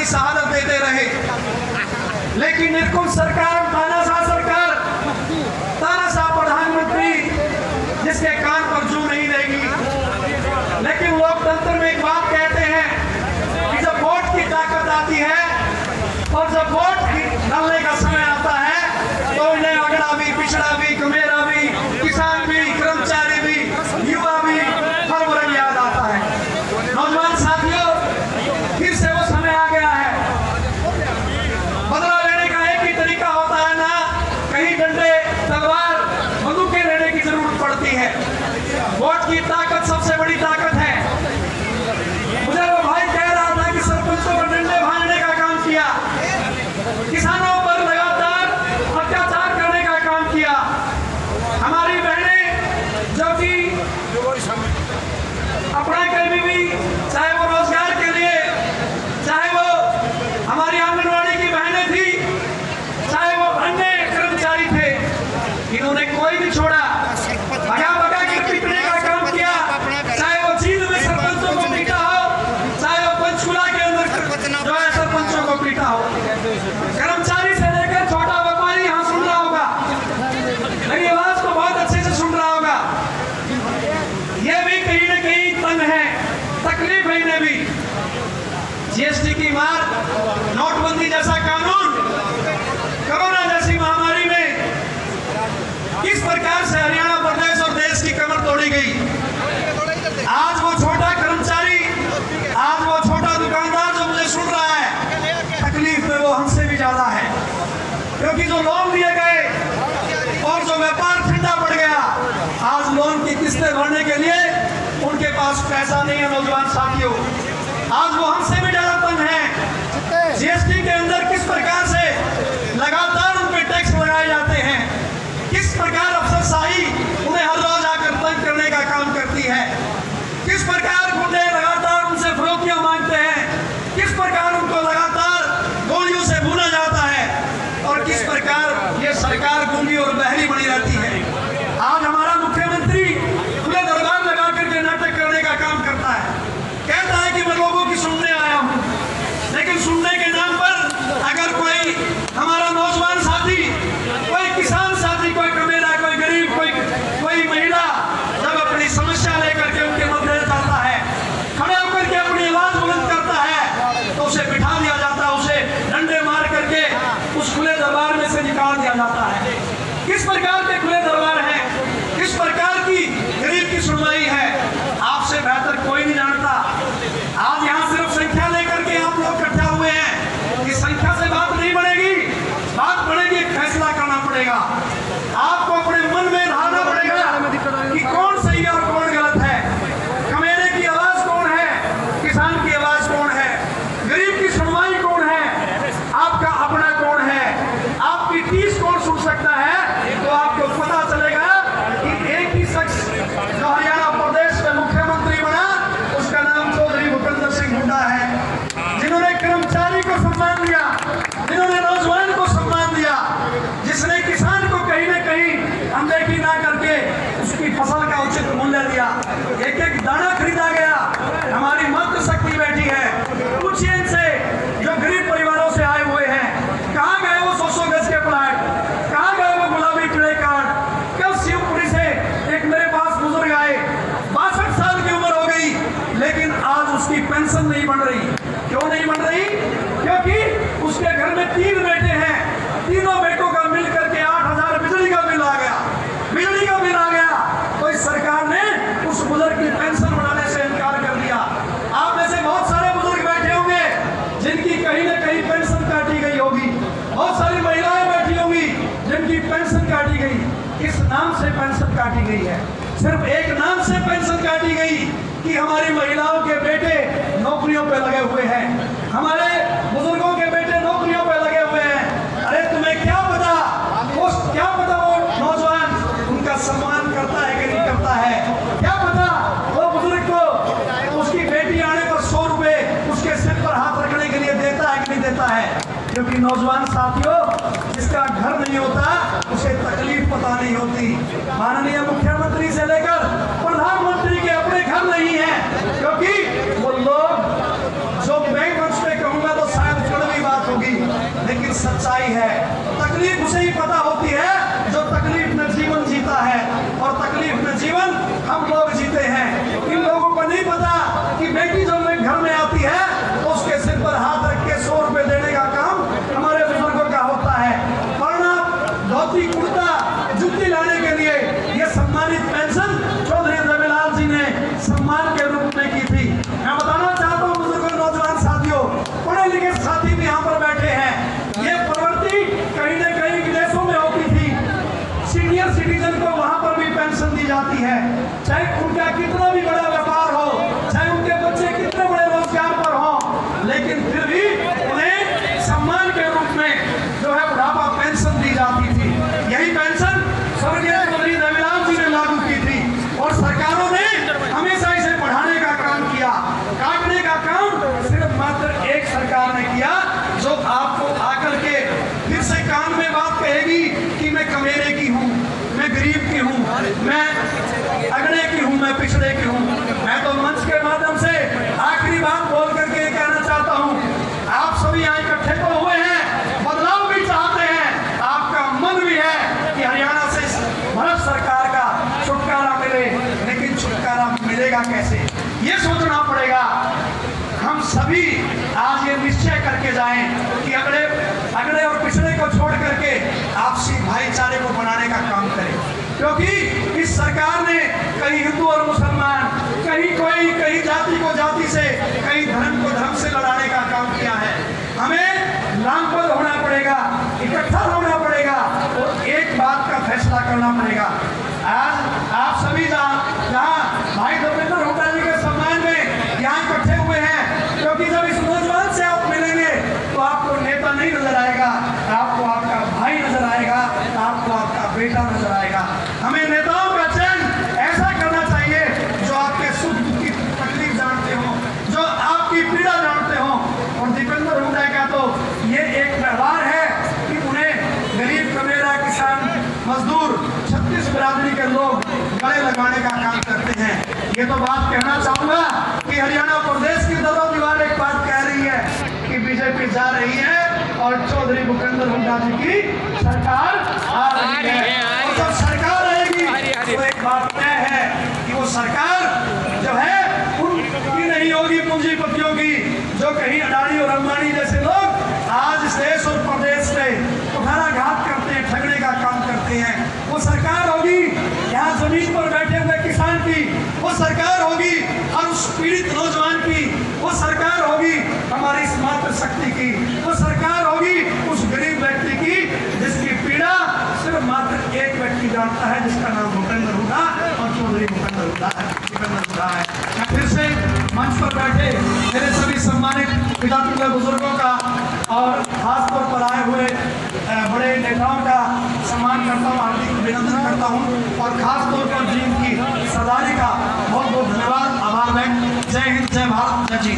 की शहादत देते रहे। लेकिन निर्कुल सरकार, तानाशाह सरकार, तानाशाह प्रधानमंत्री जिसके कान पर जू नहीं देगी। लेकिन लोकतंत्र में एक बात कहते हैं कि जब वोट की ताकत आती है और जब वोट डालने का समय आता है तो इन्हें अगड़ा भी, पिछड़ा भी, कमेरा भी, किसान भी, कर्मचारी भी, युवा भी, हर वर्ग याद आता है। नौजवान साथियों, फिर से वो समय आ गया है। बदला लेने का एक ही तरीका होता है ना, कहीं डंडे, तलवार, बंदूकें लेने की जरूरत पड़ती है। वोट की ताकत सबसे बड़ी ताकत है। मुझे वो भाई कह रहा था कि सरपंचों को डंडे भांजने का काम किया, किसानों पर लगातार अत्याचार करने का काम किया। हमारी बहनें जो कि अपना कभी भी, चाहे वो रोजगार के लिए, चाहे वो हमारी आंगनवाड़ी की बहनें थी, चाहे वो अन्य कर्मचारी थे, इन्होंने कोई नहीं छोड़ा। भगा भगा के पीटने का काम किया, चाहे वो झील में सरपंचों को पीटा हो, चाहे वो पंचकुला के अंदर जो है सरपंचों को पीटा हो। कर्मचारी से लेकर छोटा व्यापारी यहाँ सुन रहा होगा, मेरी आवाज को बहुत अच्छे से सुन रहा होगा। ये भी कहीं न कहीं तंग है, तकलीफ है इन्हें भी। जीएसटी की मार, नोटबंदी जैसा कानून, कोरोना जैसी महामारी में किस प्रकार से हरियाणा प्रदेश और देश की कमर तोड़ी गई। आज वो छोटा कर्मचारी, आज वो छोटा दुकानदार जो मुझे सुन रहा है, तकलीफ में वो हमसे भी ज्यादा है, क्योंकि जो लोन दिए गए और जो व्यापार ठंडा पड़ गया, आज लोन की किस्तें भरने के लिए उनके पास पैसा नहीं है। नौजवान साथियों, आज वो हमसे भी ज्यादा तंग है। जीएसटी के अंदर किस प्रकार से लगातार उन पे टैक्स लगाए जाते हैं, किस प्रकार अफसरशाही उन्हें हर रोज आकर तंग करने का काम करती है, किस प्रकार गुंडे लगातार उनसे फरोख्तियां मांगते हैं, किस प्रकार उनको लगातार गोलियों से भूना जाता है और किस प्रकार ये सरकार गूंगी और बहरी बनी रहती है। आज हमारा मुख्यमंत्री खुले दरबार लगा करके नाटक करने का काम करता है, कहता है कि मैं लोगों की सुनने आया हूँ, लेकिन सुनने के नाम पर अगर कोई हमारा नौजवान साथी, कोई किसान साथी, कोई कमेरा, कोई गरीब, कोई महिला जब अपनी समस्या लेकर के उनके मध्य जाता है, खड़े होकर के अपनी आवाज बुलंद करता है, तो उसे बिठा दिया जाता है, उसे डंडे मार करके उस खुले दरबार में से निकाल दिया जाता है। किस प्रकार के खुले दरबार हैं, किस प्रकार की गरीब की सुनवाई है, आपसे बेहतर कोई नहीं जानता। आज यहाँ सिर्फ संख्या लेकर के आप लोग इकट्ठा हुए हैं, इस संख्या से बात नहीं बढ़ेगी, बात बढ़ेगी, फैसला करना पड़ेगा। आपको अपने मन में ढालना पड़ेगा कि कौन सही है और कौन गलत है, कमेरे की आवाज कौन है, किसान की आवाज कौन है, गरीब की सुनवाई कौन है, आपका अपना कौन है, आपकी टीस कौन सुन सकता है। तो आपको पता चलेगा कि एक ही शख्स जो हरियाणा प्रदेश में मुख्यमंत्री बना, उसका नाम चौधरी भूपेंद्र सिंह हुड्डा है, जिन्होंने कर्मचारी को सम्मान दिया, जिन्होंने नौजवान को सम्मान दिया, जिसने किसान को कहीं न कहीं अनदेखी ना करके उसकी फसल का उचित मूल्य दिया। एक एक दाना खरीदा गया। हमारी मातृशक्ति बैठी है, पूछिए इनसे जो गरीब परिवारों से आए हुए हैं, कहाँ गए वो 100 गज के प्लाट, कहाँ गए वो गुलाबी पीले कार्ड। कल शिवपुरी से एक मेरे पास बुजुर्ग आए, 62 साल की उम्र हो गई, लेकिन आज उसकी पेंशन नहीं बन रही। क्यों नहीं बन रही? क्योंकि उसके घर में 3 बेटे हैं, तीनों बेटों का मिल करके 8000 बिजली का बिल आ गया, बिजली का बिल आ गया। तो इस सरकार ने उस बुजुर्ग की पेंशन बढ़ाने से इनकार कर दिया। आप में से बहुत सारे बुजुर्ग बैठे होंगे जिनकी कहीं न कहीं पेंशन काटी गई होगी, बहुत सारी महिलाएं बैठी होंगी जिनकी पेंशन काटी गई। किस नाम से पेंशन काटी गई है? सिर्फ एक नाम से पेंशन काटी गई कि हमारी महिलाओं के बेटे नौकरियों पे लगे हुए हैं, हमारे बुजुर्गों के बेटे नौकरियों पे लगे हुए हैं। अरे तुम्हें क्या पता वो नौजवान उनका सम्मान करता है कि नहीं करता है? क्या पता वो बुजुर्ग को उसकी बेटी आने पर 100 रुपए उसके सिर पर हाथ रखने के लिए देता है कि नहीं देता है? क्योंकि नौजवान साथियों, जिसका घर नहीं होता उसे तकलीफ पता नहीं होती। माननीय मुख्यमंत्री से लेकर प्रधानमंत्री के अपने घर नहीं है, क्योंकि वो लोग जो बैंक पे कहूंगा तो शायद सच्चाई है। तकलीफ उसे ही पता होती है जो तकलीफ में जीवन जीता है, और तकलीफ में जीवन हम लोग जीते हैं। इन लोगों को नहीं पता कि बेटी जब घर में आती है तो उसके सिर पर हाथ रख के 100 रुपए देने का काम हमारे बुजुर्गों का होता है। वरना धोती कुर्ता जुत्ती लाने के लिए ये सम्मानित पेंशन चौधरी रविलाल जी ने सम्मान के रूप में की थी। मैं बताना चाहता हूँ बुजुर्गों, नौजवान साथियों, पढ़े लिखे साथी भी यहाँ पर बैठे हैं, ये प्रवृत्ति कहीं न कहीं विदेशों में होती थी। सीनियर सिटीजन को वहाँ पर भी पेंशन दी जाती है, चाहे उनका कितना भी बड़ा व्यापार हो, चाहे उनके बच्चे कितने बड़े रोजगार पर हो, लेकिन फिर भी उन्हें सम्मान के रूप में जो है बुढ़ापा पेंशन दी जाती थी। यही पेंशन स्वर्गीय चौधरी रविलाल जी ने लागू की थी, और सरकारों ने हमेशा इसे बढ़ाने का काम किया। काटने का काम सिर्फ मात्र एक सरकार ने किया, जो आपको आकर के फिर से कान में बात कहेगी कि मैं कमेरे की हूँ, मैं गरीब की हूँ, मैं अगड़े की हूँ, मैं पिछड़े की हूँ। मैं तो मंच के माध्यम से आखिरी बात बोल करके कहना चाहता हूँ, आप सभी यहाँ इकट्ठे तो हुए हैं, बदलाव भी चाहते हैं, आपका मन भी है कि हरियाणा से भारत सरकार का छुटकारा मिले, लेकिन छुटकारा मिलेगा कैसे, ये सोचना पड़ेगा। हम सभी आज ये निश्चय करके जाएं कि अगड़े और पिछड़े को छोड़ करके आपसी भाईचारे को बनाने का काम करें, क्योंकि इस सरकार ने कहीं हिंदू और मुसलमान, कहीं जाति को जाति से, कहीं धर्म को धर्म से लड़ाने का काम किया है। हमें लामबंद होना पड़ेगा, इकट्ठा होना पड़ेगा, और एक बात का फैसला करना पड़ेगा। आज आप सभी जहाँ भाई धर्मेंद्र हुड्डा जी के सम्मान में यहाँ इकट्ठे हुए हैं, क्योंकि जब इस नौजवान से आप मिलेंगे तो आपको नेता नहीं नजर आएगा, आपको आपका भाई नजर आएगा, आपको आपका बेटा नजर आएगा। हमें नेताओं का चयन ऐसा करना चाहिए जो आपके सुख दुख की तकलीफ जानते हो, जो आपकी पीड़ा जानते हो। और दीपेंद्र हुड्डा का तो ये एक व्यवहार है कि उन्हें गरीब कमेरा किसान मजदूर 36 बिरादरी के लोग गले लगाने का काम करते हैं। ये तो बात कहना चाहूंगा कि हरियाणा प्रदेश की दरों दीवार एक बात कह रही है कि बीजेपी जा रही है और चौधरी भूपेंद्र हुड्डा जी की सरकार आ रही है। और जब सरकार आएगी तो एक बात तय है कि वो सरकार जो है उनकी नहीं होगी पूंजीपतियों की, जो कहीं अडानी और अंबानी जैसे लोग आज इस देश और प्रदेश में कुठाराघात करते हैं, ठगने का काम करते हैं। वो सरकार होगी यहाँ जमीन पर बैठे हुए किसान की, वो सरकार होगी हर उस पीड़ित नौजवान की, वो सरकार होगी हमारी इस मातृ शक्ति की, वो सरकार होगी उस गरीब व्यक्ति की जिसकी पीड़ा सिर्फ मात्र एक व्यक्ति जानता है, जिसका नाम भूपेंद्र हुड्डा और चौधरी भूपेंद्र हुड्डा है। मैं फिर से मंच पर बैठे मेरे सभी सम्मानित पिता बुजुर्गों का और खासतौर पर आए हुए बड़े नेताओं का सम्मान करता हूँ, हार्दिक अभिनंदन करता हूँ, और खासतौर पर जी की सरदारी का बहुत बहुत धन्यवाद, आभार व्यक्त। जय हिंद, जय भारत, जय जी।